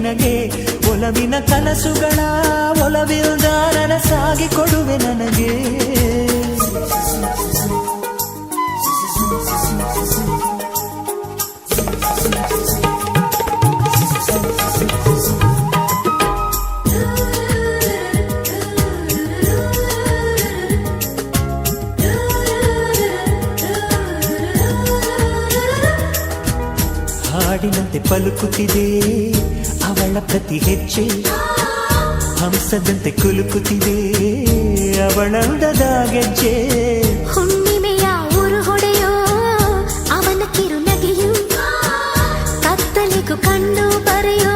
ನಿನಗೆ ಒಲವಿನ ಕನಸುಗಳ ಒಲವಿಲ್ದ ನನಸಾಗಿ ಕೊಡುವೆ ನನಗೆ ಹಾಡಿನಂತೆ ಪಲುಕುತ್ತಿದೆ ಅವಳ ಪ್ರತಿ ಹೆಜ್ಜೆ ಹಂಸದಂತೆ ಕುಲುಕುತ್ತಿದೆ ಅವಳಂದದ ಗೆಜ್ಜೆ ಹುಣ್ಣಿಮೆಯ ಊರು ಹೊಡೆಯೋ ಅವನ ಕಿರುನಗೆಯು ಕತ್ತಲಿಗೂ ಕಣ್ಣು ಬರೆಯೋ